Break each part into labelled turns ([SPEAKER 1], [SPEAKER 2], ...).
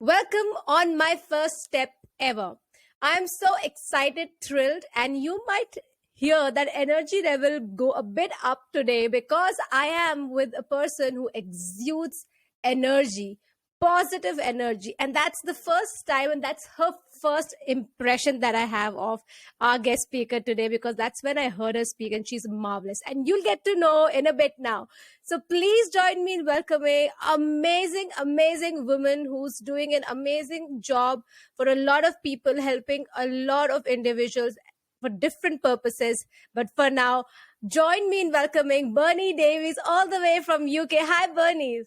[SPEAKER 1] Welcome on my first step ever. I am so excited, thrilled, and you might hear that energy level go a bit up today because I am with a person who exudes energy, positive energy. And that's the first time, and that's her first impression that I have of our guest speaker today because that's when I heard her speak, and she's marvelous. And you'll get to know in a bit now. So please join me in welcoming amazing woman who's doing an amazing job for a lot of people, helping a lot of individuals for different purposes. But for now, join me in welcoming Bernie Davies all the way from UK. Hi, Bernie.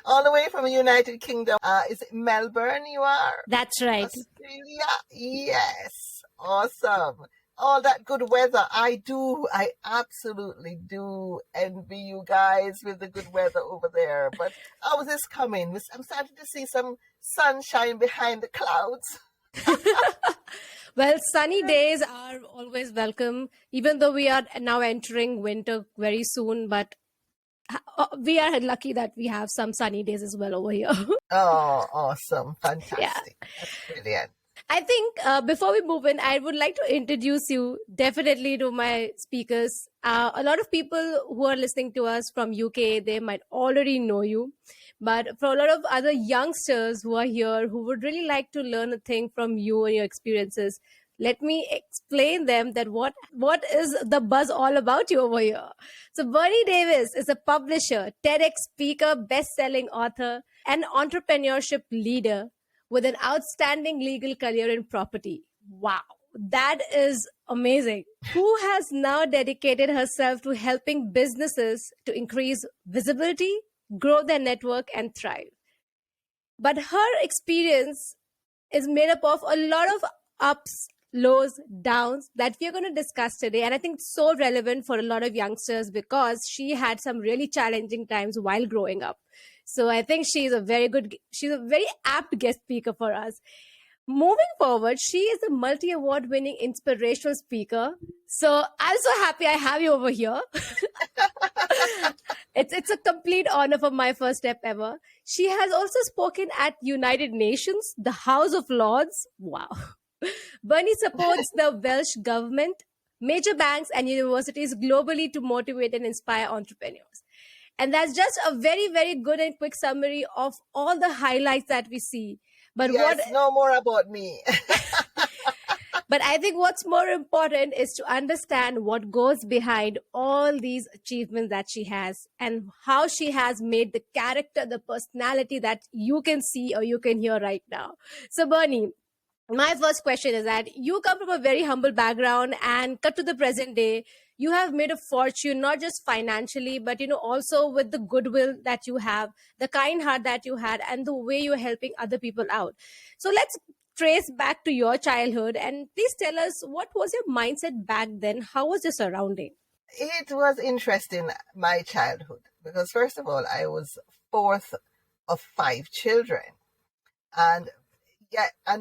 [SPEAKER 2] All the way from the United Kingdom. Is it Melbourne you are?
[SPEAKER 1] That's right.
[SPEAKER 2] Australia? Yes. Awesome. All that good weather. I absolutely do envy you guys with the good weather over there. But how is this coming? I'm starting to see some sunshine behind the clouds.
[SPEAKER 1] Well, sunny days are always welcome, even though we are now entering winter very soon. But we are lucky that we have some sunny days as well over here.
[SPEAKER 2] Oh, awesome. Fantastic.
[SPEAKER 1] Yeah.
[SPEAKER 2] That's brilliant.
[SPEAKER 1] I think before we move in, I would like to introduce you definitely to my speakers. A lot of people who are listening to us from UK, they might already know you. But for a lot of other youngsters who are here who would really like to learn a thing from you and your experiences, let me explain them that what is the buzz all about you over here. So Bernie Davies is a publisher, TEDx speaker, best-selling author, and entrepreneurship leader with an outstanding legal career in property. Wow, that is amazing. Who has now dedicated herself to helping businesses to increase visibility, grow their network, and thrive. But her experience is made up of a lot of ups, lows, downs that we're going to discuss today. And I think it's so relevant for a lot of youngsters because she had some really challenging times while growing up. So I think she's a very apt guest speaker for us. Moving forward, she is a multi-award winning inspirational speaker. So I'm so happy I have you over here. It's a complete honor for my first step ever. She has also spoken at United Nations, the House of Lords. Wow. Bernie supports the Welsh government, major banks and universities globally to motivate and inspire entrepreneurs. And that's just a very, very good and quick summary of all the highlights that we see. But
[SPEAKER 2] yes, no more about me.
[SPEAKER 1] But I think what's more important is to understand what goes behind all these achievements that she has and how she has made the character, the personality that you can see or you can hear right now. So Bernie, my first question is that you come from a very humble background and cut to the present day. You have made a fortune, not just financially, but, also with the goodwill that you have, the kind heart that you had, and the way you're helping other people out. So let's trace back to your childhood and please tell us, what was your mindset back then? How was your surrounding?
[SPEAKER 2] It was interesting, my childhood, because first of all, I was fourth of 5 children. And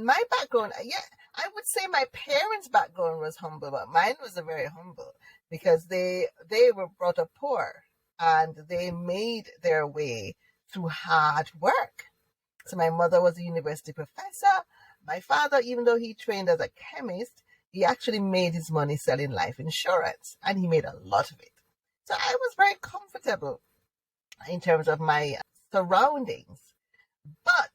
[SPEAKER 2] my background, I would say my parents' background was humble, but mine was very humble because they were brought up poor and they made their way through hard work. So my mother was a university professor. My father, even though he trained as a chemist, he actually made his money selling life insurance, and he made a lot of it. So I was very comfortable in terms of my surroundings. But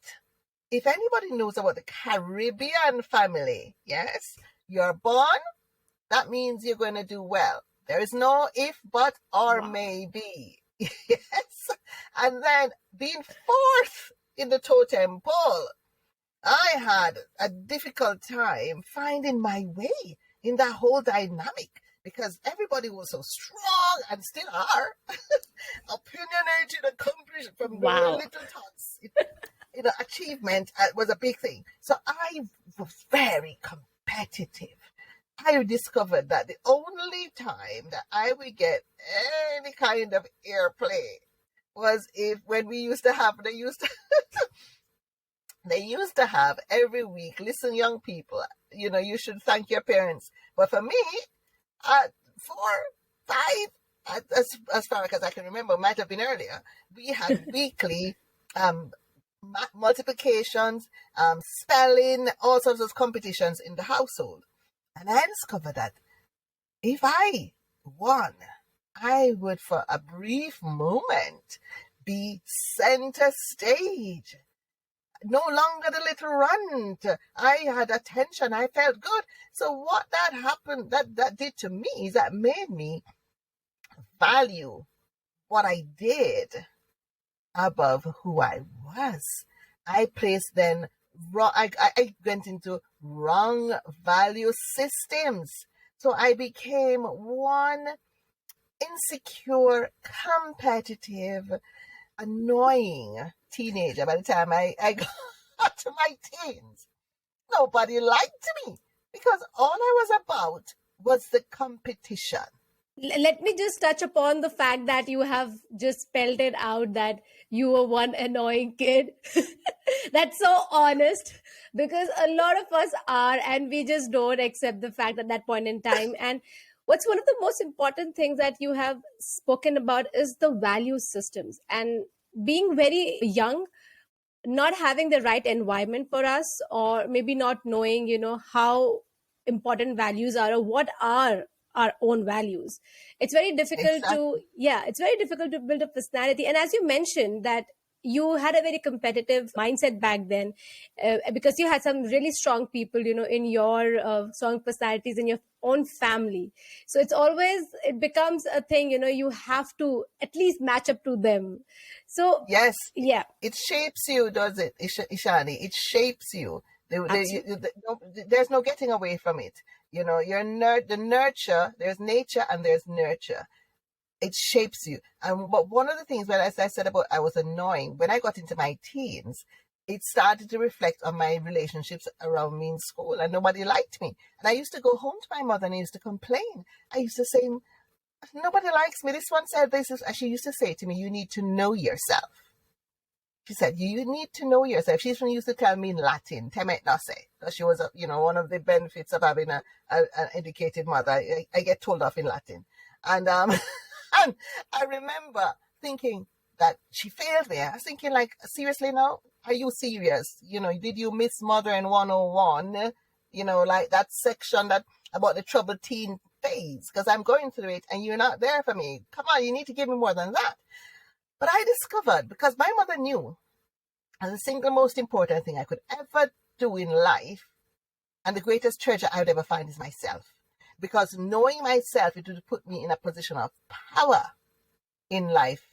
[SPEAKER 2] if anybody knows about the Caribbean family, yes, you're born, that means you're going to do well. There is no if, but, or maybe. Yes. And then being fourth in the totem pole, I had a difficult time finding my way in that whole dynamic because everybody was so strong and still are opinionated, accomplished from very little thoughts. Achievement was a big thing. So I was very competitive. I discovered that the only time that I would get any kind of airplay was when they used to have every week, listen, young people, you should thank your parents. But for me, at 4, 5, as far as I can remember, might have been earlier, we had weekly multiplications, spelling, all sorts of competitions in the household. And I discovered that if I won, I would for a brief moment be center stage. No longer the little runt. I had attention. I felt good. So what that happened, that did to me is that made me value what I did above who I was. I placed then I went into wrong value systems. So I became one insecure, competitive, annoying teenager by the time I got to my teens. Nobody liked me because all I was about was the competition.
[SPEAKER 1] Let me just touch upon the fact that you have just spelled it out that you were one annoying kid. That's so honest, because a lot of us are, and we just don't accept the fact at that point in time. And what's one of the most important things that you have spoken about is the value systems, and being very young, not having the right environment for us, or maybe not knowing, how important values are, or what are our own values. It's very difficult to,
[SPEAKER 2] Exactly.
[SPEAKER 1] it's very difficult to build a personality. And as you mentioned that you had a very competitive mindset back then, because you had some really strong people, in your strong personalities in your own family. So it becomes a thing, you have to at least match up to them. So
[SPEAKER 2] Yes,
[SPEAKER 1] yeah,
[SPEAKER 2] it shapes you, does it, Ishani? It shapes you.
[SPEAKER 1] absolutely.
[SPEAKER 2] There's no getting away from it. The nurture, there's nature and there's nurture. It shapes you. But one of the things, as I said about I was annoying, when I got into my teens, it started to reflect on my relationships around me in school, and nobody liked me. And I used to go home to my mother and I used to complain. I used to say, nobody likes me. This one said this. She used to say to me, you need to know yourself. She said, you need to know yourself. She used to tell me in Latin, temet nase, because she was, one of the benefits of having an educated mother. I get told off in Latin. And, and I remember thinking that she failed me. I was thinking, like, seriously now? Are you serious? Did you miss Mother in 101? Like that section about the troubled teen phase, because I'm going through it and you're not there for me. Come on, you need to give me more than that. But I discovered, because my mother knew, and the single most important thing I could ever do in life, and the greatest treasure I would ever find, is myself. Because knowing myself, it would put me in a position of power in life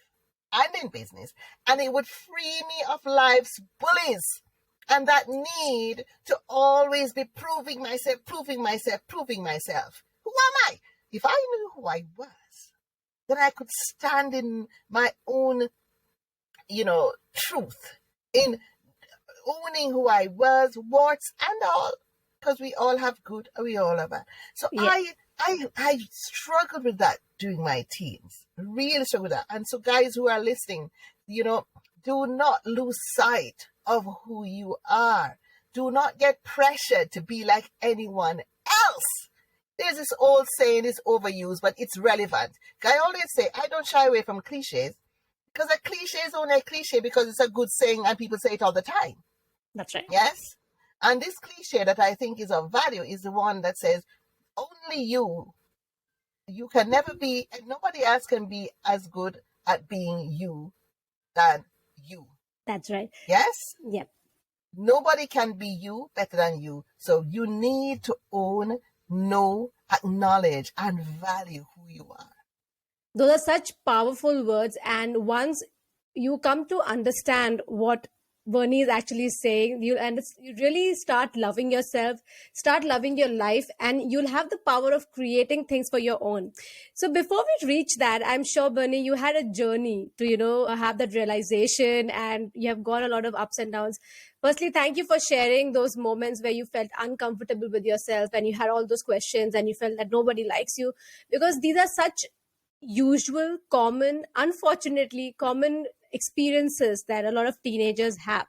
[SPEAKER 2] and in business. And it would free me of life's bullies and that need to always be proving myself. Who am I? If I knew who I was, then I could stand in my own, truth, in owning who I was, warts and all, because we all have good and we all have bad. So
[SPEAKER 1] Yeah.
[SPEAKER 2] I struggled with that during my teens, really struggled with that. And so guys who are listening, do not lose sight of who you are. Do not get pressured to be like anyone else. There's this old saying, it's overused, but it's relevant. I always say, I don't shy away from cliches, because a cliche is only a cliche because it's a good saying and people say it all the time.
[SPEAKER 1] That's right.
[SPEAKER 2] Yes? And this cliche that I think is of value is the one that says, only you can never be, and nobody else can be as good at being you than you.
[SPEAKER 1] That's right.
[SPEAKER 2] Yes?
[SPEAKER 1] Yeah.
[SPEAKER 2] Nobody can be you better than you. So you need to own, know, acknowledge, and value who you are.
[SPEAKER 1] Those are such powerful words. And once you come to understand what Bernie is actually saying, you really start loving yourself, start loving your life, and you'll have the power of creating things for your own. So before we reach that, I'm sure, Bernie, you had a journey to, have that realization, and you have gone a lot of ups and downs. Firstly, thank you for sharing those moments where you felt uncomfortable with yourself and you had all those questions and you felt that nobody likes you, because these are such usual, common, unfortunately common experiences that a lot of teenagers have.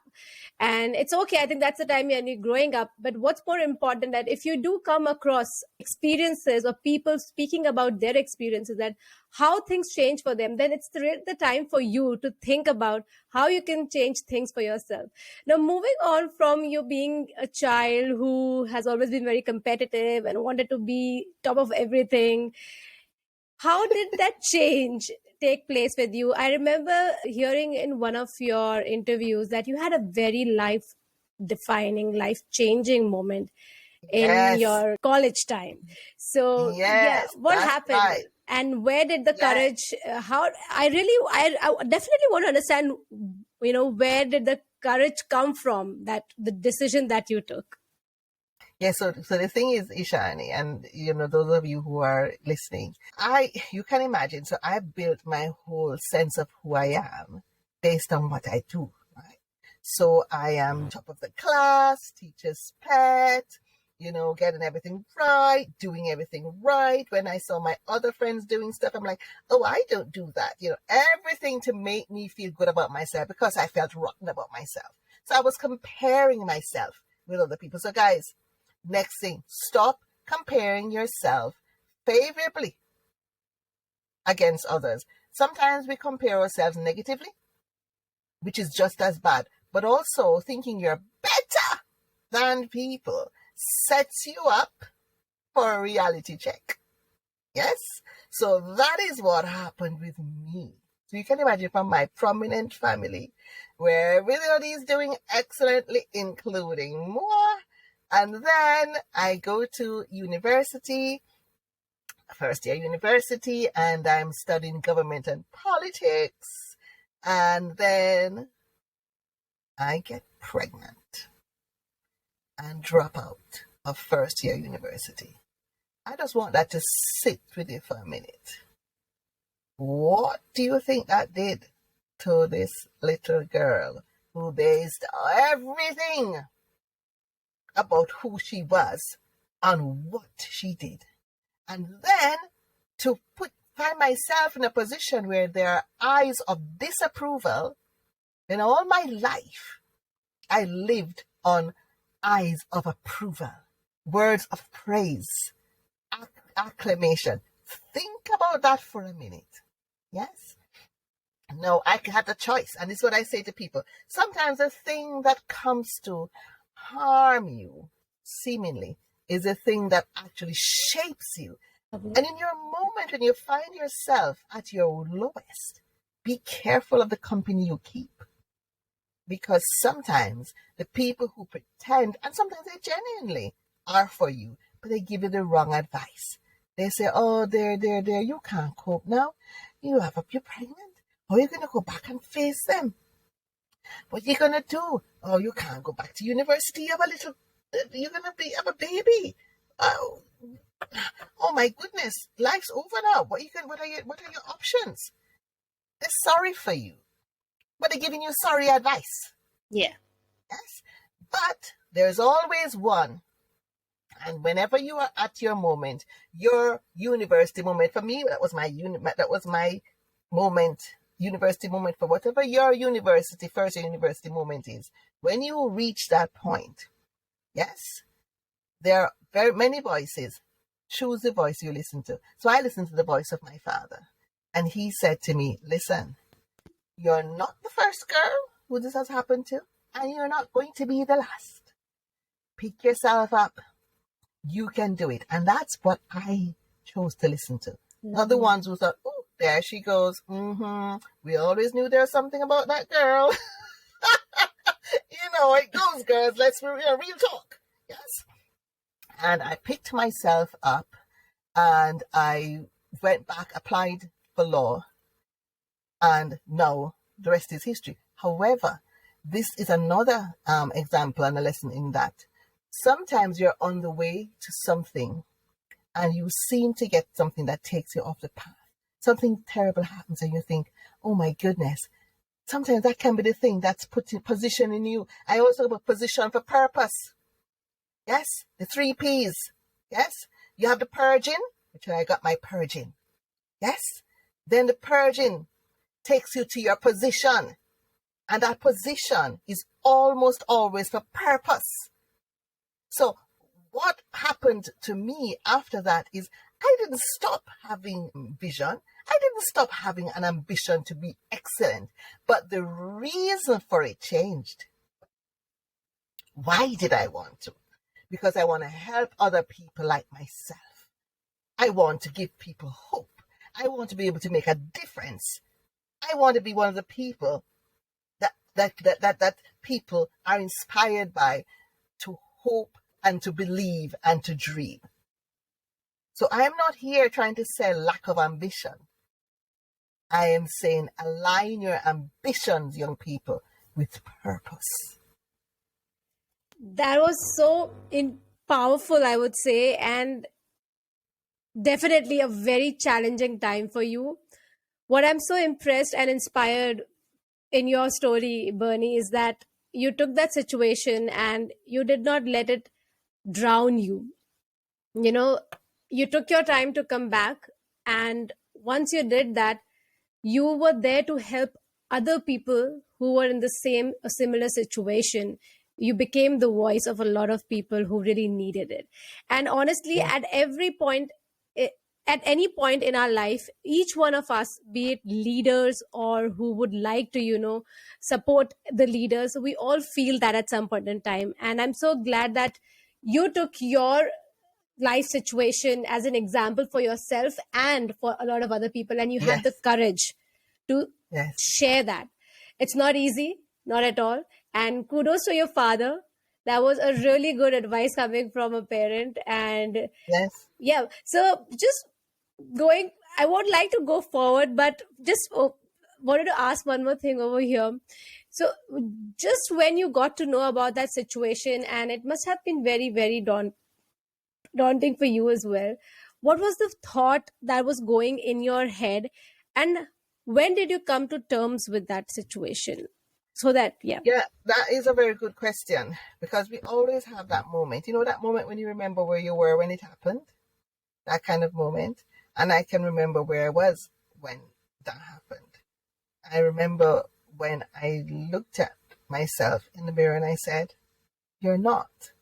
[SPEAKER 1] And it's okay, I think that's the time when you're growing up. But what's more important, that if you do come across experiences or people speaking about their experiences, that how things change for them, then it's the time for you to think about how you can change things for yourself. Now, moving on from you being a child who has always been very competitive and wanted to be top of everything, how did that change take place with you? I remember hearing in one of your interviews that you had a very life defining, life changing moment in
[SPEAKER 2] Yes,
[SPEAKER 1] your college time. So, yeah,
[SPEAKER 2] yes,
[SPEAKER 1] what
[SPEAKER 2] that's
[SPEAKER 1] happened?
[SPEAKER 2] right.
[SPEAKER 1] And where did the
[SPEAKER 2] Yes.
[SPEAKER 1] courage, how, I definitely want to understand, where did the courage come from, that the decision that you took?
[SPEAKER 2] Yeah, so the thing is, Ishani, and those of you who are listening, you can imagine. So I built my whole sense of who I am based on what I do, right? So I am top of the class, teacher's pet, getting everything right, doing everything right. When I saw my other friends doing stuff, I'm like, oh, I don't do that. Everything to make me feel good about myself because I felt rotten about myself. So I was comparing myself with other people. So guys, next thing, stop comparing yourself favorably against others. Sometimes we compare ourselves negatively, which is just as bad, but also thinking you're better than people sets you up for a reality check. Yes? So that is what happened with me. So you can imagine, from my prominent family, where everybody is doing excellently, including more. And then I go to university, first year university, and I'm studying government and politics. And then I get pregnant and drop out of first year university. I just want that to sit with you for a minute. What do you think that did to this little girl who based everything about who she was on what she did? And then to find myself in a position where there are eyes of disapproval. In all my life, I lived on eyes of approval, words of praise, acclamation. Think about that for a minute. Yes? No, I had a choice. And this is what I say to people. Sometimes the thing that comes to harm you, seemingly, is a thing that actually shapes you. And in your moment when you find yourself at your lowest, be careful of the company you keep. Because sometimes the people who pretend, and sometimes they genuinely are for you, but they give you the wrong advice. They say, oh, there, you can't cope now. You're pregnant. How are you going to go back and face them? What are you going to do? Oh, you can't go back to university. You're going to have a baby. Oh my goodness, life's over now. What are your options? They're sorry for you, but they're giving you sorry advice.
[SPEAKER 1] Yeah.
[SPEAKER 2] Yes, but there's always one. And whenever you are at your moment, your university moment, for me, that was my moment, university moment, for whatever your first university moment is. When you reach that point, yes, there are very many voices. Choose the voice you listen to. So I listened to the voice of my father. And he said to me, listen, you're not the first girl who this has happened to, and you're not going to be the last. Pick yourself up. You can do it. And that's what I chose to listen to. Not the ones who thought, oh, there she goes. We always knew there was something about that girl. It goes, girls. Let's real talk. Yes. And I picked myself up and I went back, applied for law, and now the rest is history. However, this is another example and a lesson in that sometimes you're on the way to something and you seem to get something that takes you off the path. Something terrible happens and you think, oh my goodness. Sometimes that can be the thing that's positioning you. I also have a position for purpose. Yes, the 3 P's. Yes, you have the purging, which I got my purging. Yes, then the purging takes you to your position. And that position is almost always for purpose. So what happened to me after that is I didn't stop having vision. I didn't stop having an ambition to be excellent. But the reason for it changed. Why did I want to? Because I want to help other people like myself. I want to give people hope. I want to be able to make a difference. I want to be one of the people that people are inspired by, to hope and to believe and to dream. So I am not here trying to sell lack of ambition. I am saying align your ambitions, young people, with purpose.
[SPEAKER 1] That was so powerful, I would say, and definitely a very challenging time for you. What I'm so impressed and inspired in your story, Bernie, is that you took that situation and you did not let it drown you. You know, you took your time to come back, and once you did that, you were there to help other people who were in the same a similar situation. You became the voice of a lot of people who really needed it. And honestly,
[SPEAKER 2] Yeah.
[SPEAKER 1] at every point, at any point in our life, each one of us, be it leaders or who would like to, support the leaders, we all feel that at some point in time. And I'm so glad that you took your life situation as an example for yourself and for a lot of other people, and you had the
[SPEAKER 2] Yes.
[SPEAKER 1] courage to
[SPEAKER 2] Yes.
[SPEAKER 1] share that. It's not easy, not at all. And kudos to your father. That was a really good advice coming from a parent. And
[SPEAKER 2] Yes.
[SPEAKER 1] yeah, so just going, I would like to go forward, but just wanted to ask one more thing over here. So just when you got to know about that situation, and it must have been very, very daunting for you as well, what was the thought that was going in your head, and when did you come to terms with that situation? So that, yeah.
[SPEAKER 2] Yeah, that is a very good question, because we always have that moment. You know, that moment when you remember where you were when it happened, that kind of moment. And I can remember where I was when that happened. I remember when I looked at myself in the mirror and I said, "You're not."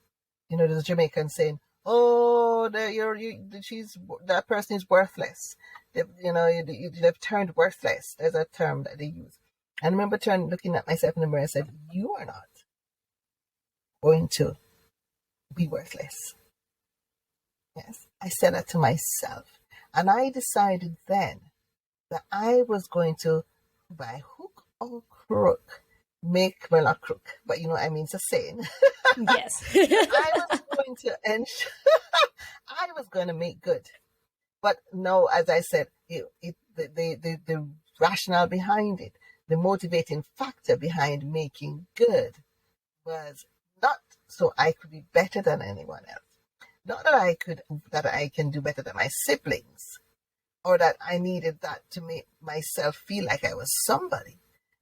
[SPEAKER 2] You know, there's a Jamaican saying, "Oh, that person is worthless." They've turned worthless. There's a term that they use. I remember looking at myself in the mirror and said, "You are not going to be worthless." Yes, I said that to myself. And I decided then that I was going to, by hook or crook, well, not crook, but you know what I mean, it's a saying.
[SPEAKER 1] Yes.
[SPEAKER 2] I was going to ensure, I was going to make good. But no, as I said, the rationale behind it, the motivating factor behind making good was not so I could be better than anyone else. Not that I can do better than my siblings, or that I needed that to make myself feel like I was somebody.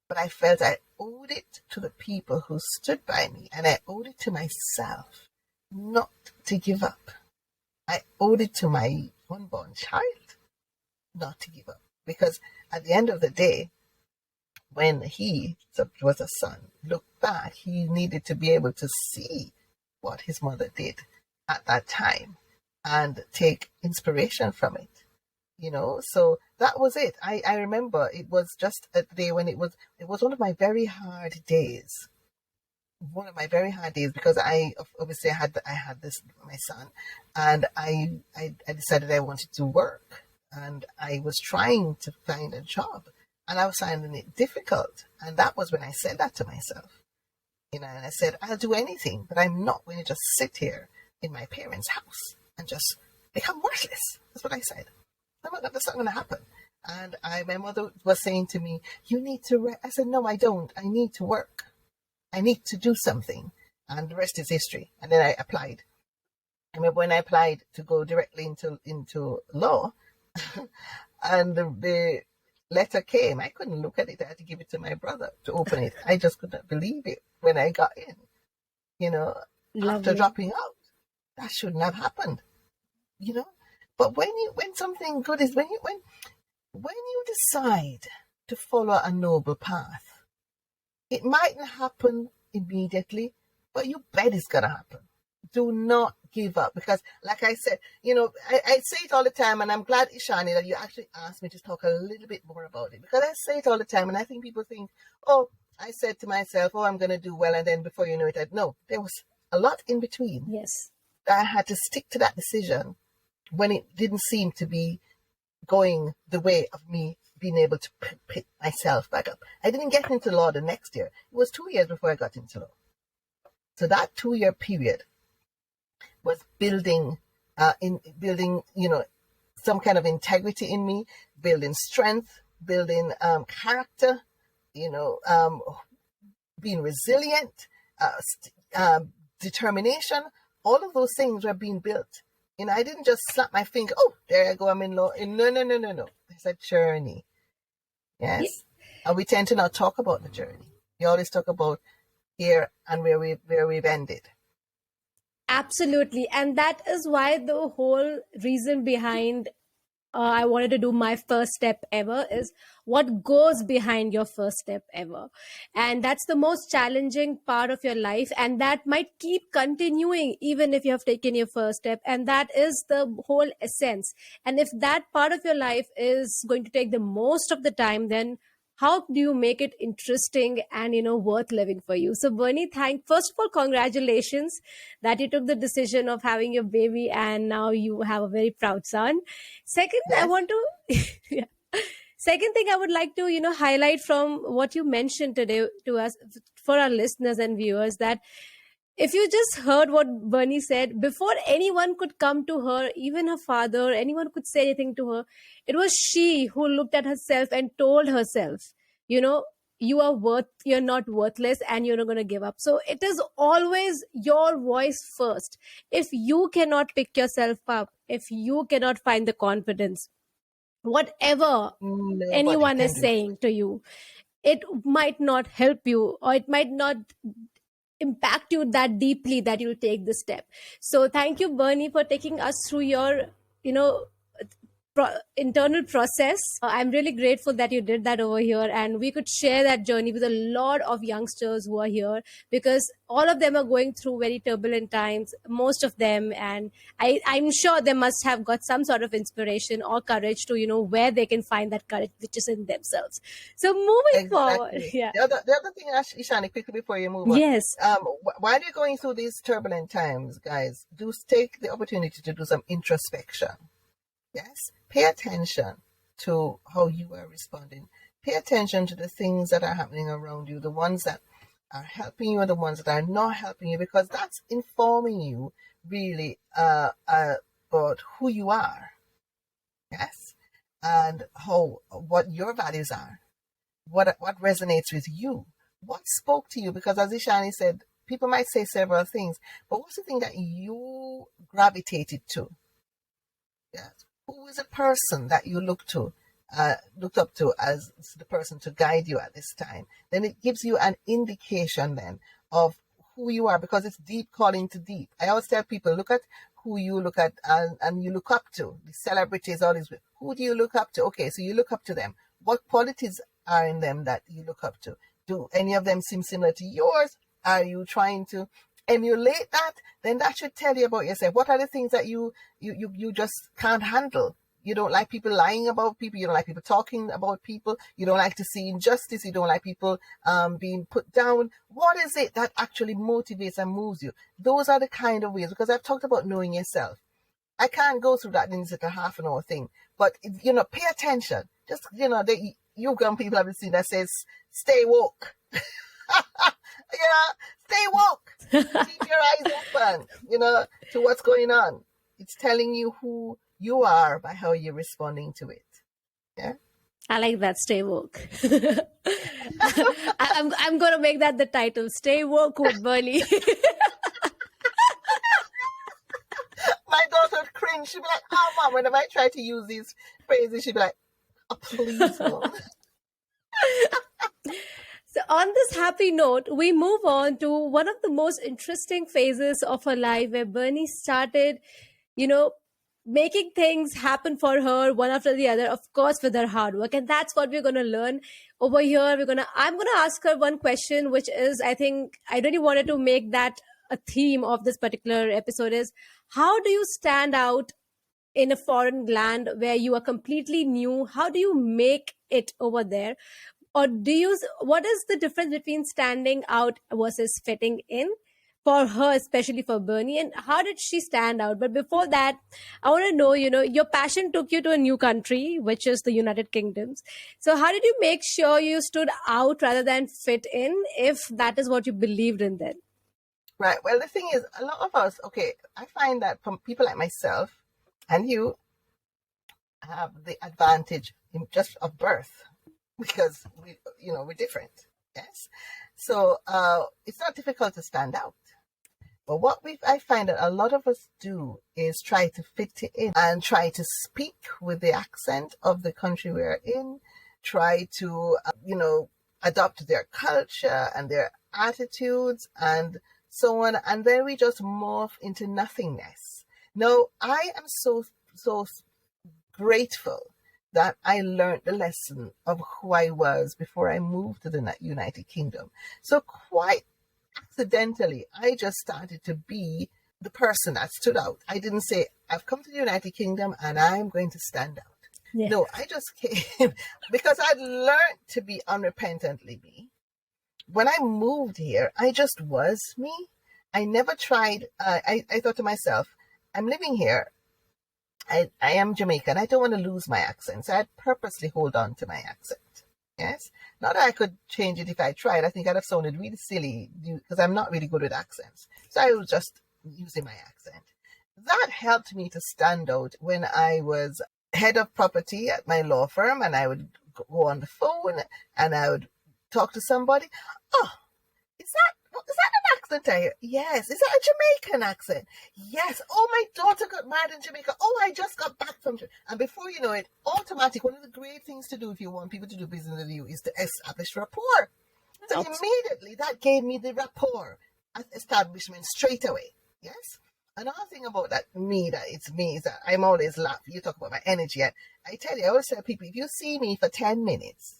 [SPEAKER 2] But I felt I owed it to the people who stood by me, and I owed it to myself not to give up. I owed it to my unborn child not to give up. Because at the end of the day, when he was a son, looked back, he needed to be able to see what his mother did at that time and take inspiration from it. You know, so that was it. I remember it was just a day when it was one of my very hard days. One of my very hard days, because I obviously I had this, my son, and I decided I wanted to work, and I was trying to find a job, and I was finding it difficult. And that was when I said that to myself, you know, and I said, I'll do anything, but I'm not going to just sit here in my parents' house and just become worthless. That's what I said. That's not going to happen. And my mother was saying to me, "You need to." I said, "No, I don't. I need to work. I need to do something." And the rest is history. And then I applied. I remember when I applied to go directly into law, and the letter came. I couldn't look at it. I had to give it to my brother to open it. I just couldn't believe it when I got in. You know, after dropping out, that shouldn't have happened. You know, but when something good is when you decide to follow a noble path. It mightn't happen immediately, but you bet it's going to happen. Do not give up, because like I said, I say it all the time, and I'm glad, Ishani, that you actually asked me to talk a little bit more about it, because I say it all the time, and I think people think, oh, I said to myself, oh, I'm going to do well, and then before you know it, no, there was a lot in between.
[SPEAKER 1] Yes.
[SPEAKER 2] I had to stick to that decision when it didn't seem to be going the way of me being able to pick myself back up. I didn't get into law the next year. It was 2 years before I got into law. So that 2-year period was building, some kind of integrity in me, building strength, building character, being resilient, determination. All of those things were being built. I didn't just slap my finger. Oh, there I go. I'm in law. No. It's a journey. Yes. And we tend to not talk about the journey. We always talk about here and where we've ended.
[SPEAKER 1] Absolutely. And that is why the whole reason behind I wanted to do my first step ever is what goes behind your first step ever. And that's the most challenging part of your life. And that might keep continuing even if you have taken your first step. And that is the whole essence. And if that part of your life is going to take the most of the time, then how do you make it interesting and worth living for you? So Bernie, first of all, congratulations that you took the decision of having your baby and now you have a very proud son. Second,
[SPEAKER 2] Yes.
[SPEAKER 1] I want to yeah. Second thing I would like to highlight from what you mentioned today to us, for our listeners and viewers, that if you just heard what Bernie said, before anyone could come to her, even her father, anyone could say anything to her, it was she who looked at herself and told herself, you're not worthless and you're not going to give up. So it is always your voice first. If you cannot pick yourself up, if you cannot find the confidence, whatever anyone is saying to you, it might not help you, or it might not impact you that deeply that you'll take this step. So thank you, Bernie, for taking us through your internal process. I'm really grateful that you did that over here, and we could share that journey with a lot of youngsters who are here, because all of them are going through very turbulent times, most of them, and I'm sure they must have got some sort of inspiration or courage to where they can find that courage which is in themselves. So moving forward,
[SPEAKER 2] yeah. The other thing, Ishani, quickly before you move on.
[SPEAKER 1] Yes.
[SPEAKER 2] While you're going through these turbulent times, guys, do take the opportunity to do some introspection. Yes, pay attention to how you are responding. Pay attention to the things that are happening around you, the ones that are helping you and the ones that are not helping you, because that's informing you really about who you are. Yes, and what your values are, what resonates with you, what spoke to you. Because as Ishani said, people might say several things, but what's the thing that you gravitated to? Yes. Who is a person that you looked up to as the person to guide you at this time? Then it gives you an indication then of who you are, because it's deep calling to deep. I always tell people, look at who you look at and you look up to. The celebrities, all these. Who do you look up to? Okay, so you look up to them. What qualities are in them that you look up to? Do any of them seem similar to yours? Are you trying to emulate that? Then that should tell you about yourself. What are the things that you just can't handle? You don't like people lying about people. You don't like people talking about people. You don't like to see injustice. You don't like people being put down. What is it that actually motivates and moves you? Those are the kind of ways, because I've talked about knowing yourself. I can't go through that in just a half an hour thing, but pay attention. Just you young people have seen that says stay woke. Stay woke. Keep your eyes open, to what's going on. It's telling you who you are by how you're responding to it. Yeah.
[SPEAKER 1] I like that. Stay woke. I'm going to make that the title. Stay woke with Bernie.
[SPEAKER 2] My daughter would cringe. She'd be like, "Oh, Mom," whenever I try to use these phrases, she'd be like, "Oh, please, Mom."
[SPEAKER 1] So on this happy note, we move on to one of the most interesting phases of her life, where Bernie started, making things happen for her one after the other, of course with her hard work. And that's what we're going to learn over here. I'm going to ask her one question, which is, I think I really wanted to make that a theme of this particular episode, is how do you stand out in a foreign land where you are completely new? How do you make it over there? Or what is the difference between standing out versus fitting in for her, especially for Bernie? And how did she stand out? But before that, I want to know, your passion took you to a new country, which is the United Kingdoms. So how did you make sure you stood out rather than fit in, if that is what you believed in then?
[SPEAKER 2] Right. Well, the thing is, a lot of us, okay, I find that from people like myself and you have the advantage just of birth because we're different. Yes. So it's not difficult to stand out. But I find that a lot of us do is try to fit in and try to speak with the accent of the country we're in, try to, adopt their culture and their attitudes and so on. And then we just morph into nothingness. No, I am so grateful that I learned the lesson of who I was before I moved to the United Kingdom. So quite accidentally, I just started to be the person that stood out. I didn't say, I've come to the United Kingdom and I'm going to stand out. Yeah. No, I just came because I'd learned to be unrepentantly me. When I moved here, I just was me. I never tried. I thought to myself, I'm living here. I am Jamaican. I don't want to lose my accent. So I'd purposely hold on to my accent. Yes. Not that I could change it if I tried. I think I'd have sounded really silly because I'm not really good with accents. So I was just using my accent. That helped me to stand out when I was head of property at my law firm, and I would go on the phone and I would talk to somebody. Oh, is that an accent I hear? Yes. Is that a Jamaican accent? Yes. Oh, my daughter got married in Jamaica. Oh, I just got back from Jamaica. And before you know it, automatic, one of the great things to do if you want people to do business with you is to establish rapport. So immediately that gave me the rapport establishment straight away. Yes. Another thing about that it's me is that I'm always laughing. You talk about my energy. And I tell you, I always tell people, if you see me for 10 minutes,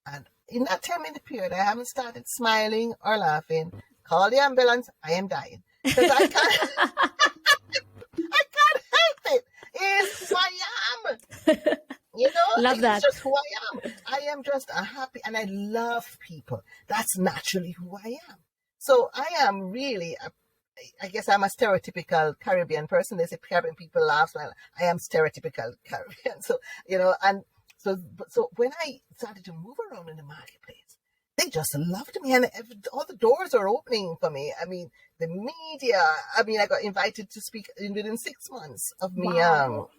[SPEAKER 2] and in that 10-minute period, I haven't started smiling or laughing, call the ambulance, I am dying. Because I can't, I can't help it. It's who I am.
[SPEAKER 1] Love that.
[SPEAKER 2] It's just who I am. I am just a happy, and I love people. That's naturally who I am. So I am really, I guess I'm a stereotypical Caribbean person. They say Caribbean people laugh. Well, I am stereotypical Caribbean. So, and so when I started to move around in the marketplace, they just loved me, and all the doors are opening for me. I mean, the media. I mean, I got invited to speak within 6 months of me.
[SPEAKER 1] Wow.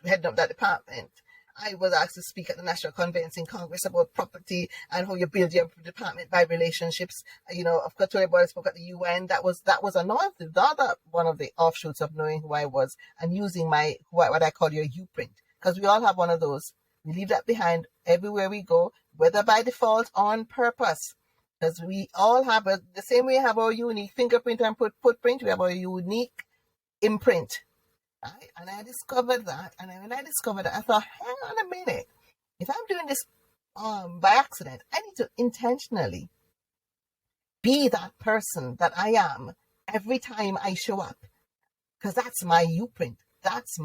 [SPEAKER 2] Heading up that department. I was asked to speak at the National Convention in Congress about property and how you build your department by relationships. Of course, I spoke at the UN. That was another one of the offshoots of knowing who I was and using what I call your U-print, because we all have one of those. We leave that behind everywhere we go, whether by default or on purpose, because we all have the same way we have our unique fingerprint and footprint. We have our unique imprint. Right? And I discovered that, and when I discovered that, I thought, hang on a minute. If I'm doing this by accident, I need to intentionally be that person that I am every time I show up, because that's my U-print. That's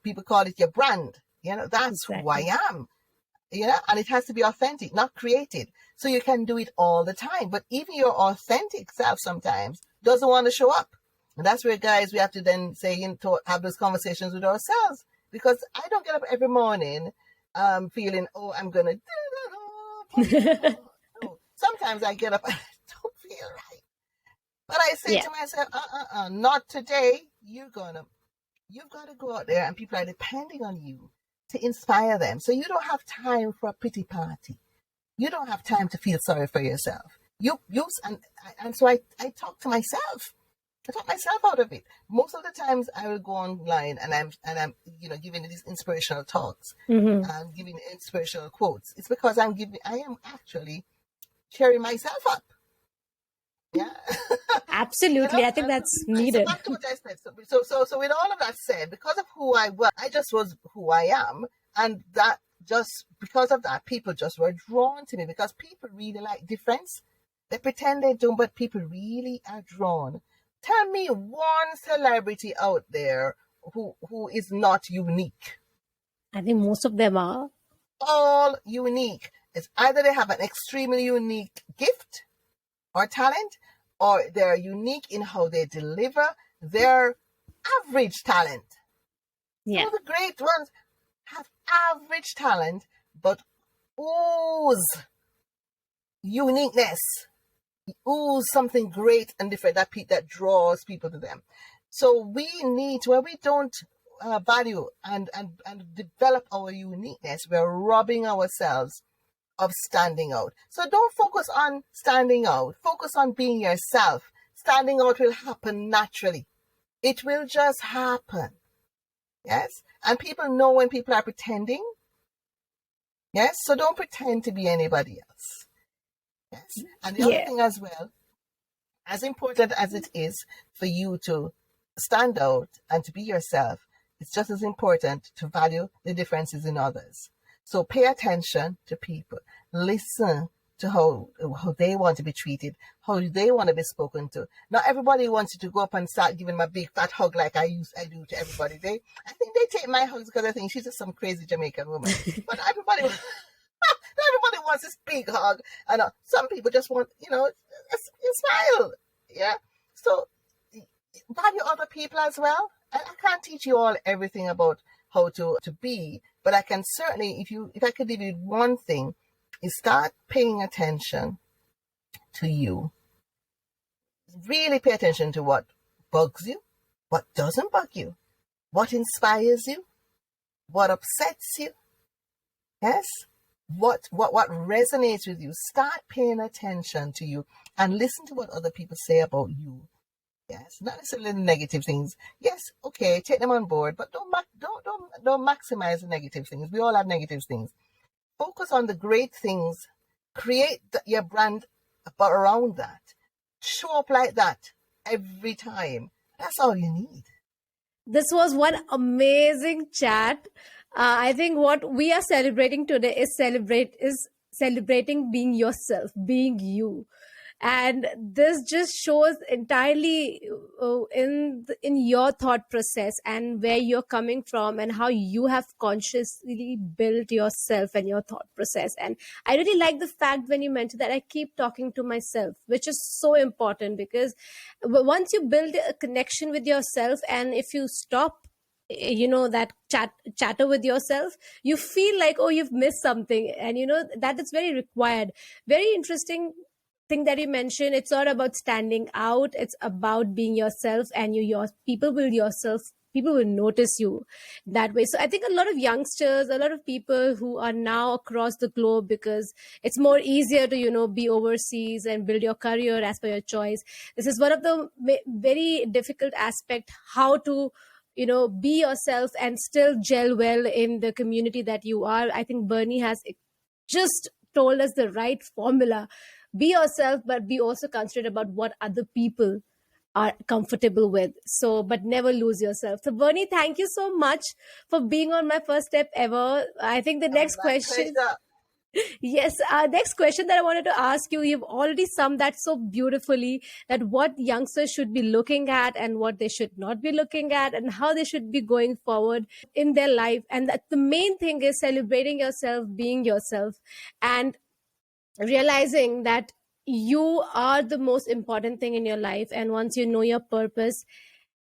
[SPEAKER 2] people call it your brand. That's exactly who I am. And it has to be authentic, not created. So you can do it all the time. But even your authentic self sometimes doesn't want to show up. And that's where, guys, we have to then have those conversations with ourselves. Because I don't get up every morning feeling, I'm going to... No. Sometimes I get up and I don't feel right. But I say to myself, not today. You've got to go out there, and people are depending on you to inspire them. So you don't have time for a pity party. You don't have time to feel sorry for yourself. And so I talk to myself. I talk myself out of it. Most of the times I will go online and I'm giving these inspirational talks and giving inspirational quotes. It's because I am actually cheering myself up. Yeah.
[SPEAKER 1] Absolutely. I think that's
[SPEAKER 2] So
[SPEAKER 1] needed.
[SPEAKER 2] back to what I said. So with all of that said, because of who I was, I just was who I am. And that just because of that, people just were drawn to me because people really like difference. They pretend they don't, but people really are drawn. Tell me one celebrity out there who is not unique.
[SPEAKER 1] I think most of them are.
[SPEAKER 2] All unique. It's either they have an extremely unique gift or talent, or they're unique in how they deliver their average talent.
[SPEAKER 1] Yeah.
[SPEAKER 2] Some of the great ones have average talent, but ooze uniqueness, ooze something great and different that draws people to them. So we need to, where we don't value and develop our uniqueness, we're robbing ourselves of standing out. So don't focus on standing out. Focus on being yourself. Standing out will happen naturally. It will just happen. Yes? And people know when people are pretending. Yes? So don't pretend to be anybody else. Yes? And the other
[SPEAKER 1] Yeah.
[SPEAKER 2] thing as well, as important as it is for you to stand out and to be yourself, it's just as important to value the differences in others. So pay attention to people. Listen to how they want to be treated, how they want to be spoken to. Not everybody wants you to go up and start giving them a big fat hug like I do to everybody. I think they take my hugs because I think she's just some crazy Jamaican woman. But everybody wants this big hug, and some people just want, a smile. Yeah. So value other people as well. I can't teach you all everything about how to be, but I can certainly, if I could give you one thing, is start paying attention to you. Really pay attention to what bugs you, what doesn't bug you, what inspires you, what upsets you. Yes? What resonates with you. Start paying attention to you and listen to what other people say about you. Yes, not necessarily the negative things. Yes, okay, take them on board, but don't maximize the negative things. We all have negative things. Focus on the great things. Create your brand around that. Show up like that every time. That's all you need.
[SPEAKER 1] This was one amazing chat. I think what we are celebrating today is celebrating being yourself, being you. And this just shows entirely in your thought process and where you're coming from and how you have consciously built yourself and your thought process. And I really like the fact when you mentioned that I keep talking to myself, which is so important, because once you build a connection with yourself, and if you stop that chatter with yourself, you feel like, oh, you've missed something. And that is very required. Very interesting thing that you mentioned. It's not about standing out, it's about being yourself, and people will notice you that way. So I think a lot of youngsters, a lot of people who are now across the globe, because it's more easier to be overseas and build your career as per your choice. This is one of the very difficult aspect, how to be yourself and still gel well in the community that you are. I think Bernie has just told us the right formula. Be yourself, but be also considerate about what other people are comfortable with. So, but never lose yourself. So, Bernie, thank you so much for being on my first step ever. I think the next
[SPEAKER 2] My
[SPEAKER 1] question.
[SPEAKER 2] pleasure.
[SPEAKER 1] Yes, next question that I wanted to ask you, you've already summed that so beautifully, that what youngsters should be looking at and what they should not be looking at, and how they should be going forward in their life. And that the main thing is celebrating yourself, being yourself, and realizing that you are the most important thing in your life. And once you know your purpose,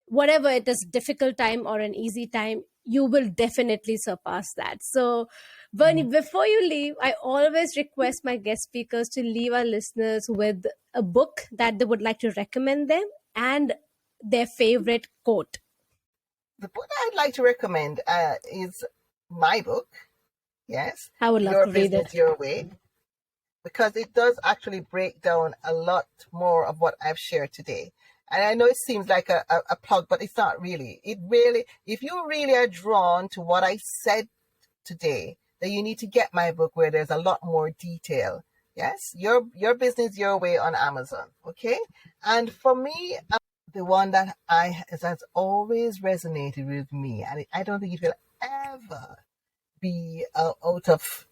[SPEAKER 1] whatever it is, difficult time or an easy time, you will definitely surpass that. So Bernie, before you leave, I always request my guest speakers to leave our listeners with a book that they would like to recommend them and their favorite quote.
[SPEAKER 2] The book I'd like to recommend is my book. Yes,
[SPEAKER 1] I would love
[SPEAKER 2] Your
[SPEAKER 1] to read
[SPEAKER 2] Business,
[SPEAKER 1] it.
[SPEAKER 2] Your Way, because it does actually break down a lot more of what I've shared today. And I know it seems like a plug, but it's not really. It really, if you really are drawn to what I said today, then you need to get my book, where there's a lot more detail Yes, your business your way on Amazon. Okay, and for me, the one that has always resonated with me, and I don't think it will ever be out of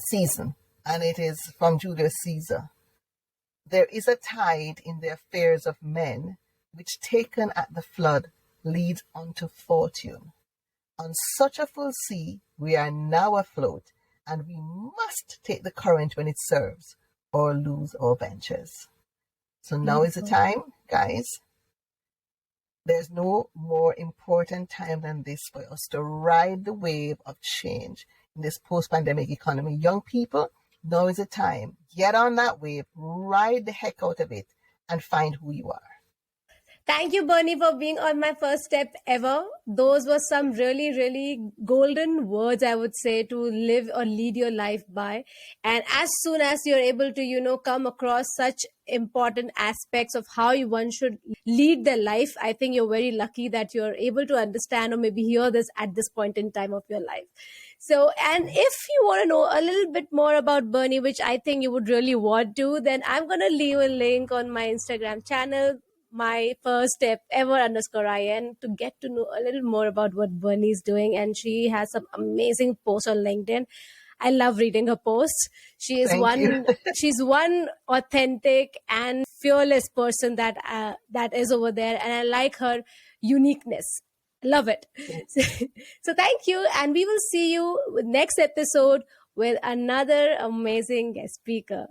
[SPEAKER 2] season, and it is from Julius Caesar. There is a tide in the affairs of men, which taken at the flood leads unto fortune. On such a full sea we are now afloat, and we must take the current when it serves, or lose our ventures. So now is the time, guys. There's no more important time than this for us to ride the wave of change in this post-pandemic economy. Young people, now is the time. Get on that wave, ride the heck out of it, and find who you are.
[SPEAKER 1] Thank you, Bernie, for being on my first step ever. Those were some really, really golden words, I would say, to live or lead your life by. And as soon as you're able to, come across such important aspects of how one should lead their life, I think you're very lucky that you're able to understand or maybe hear this at this point in time of your life. So, and if you want to know a little bit more about Bernie, which I think you would really want to, then I'm going to leave a link on my Instagram channel, my first step ever _IN, to get to know a little more about what Bernie is doing. And she has some amazing posts on LinkedIn. I love reading her posts. She's one authentic and fearless person that is over there, and I like her uniqueness. Love it. So thank you, and we will see you with next episode with another amazing guest speaker.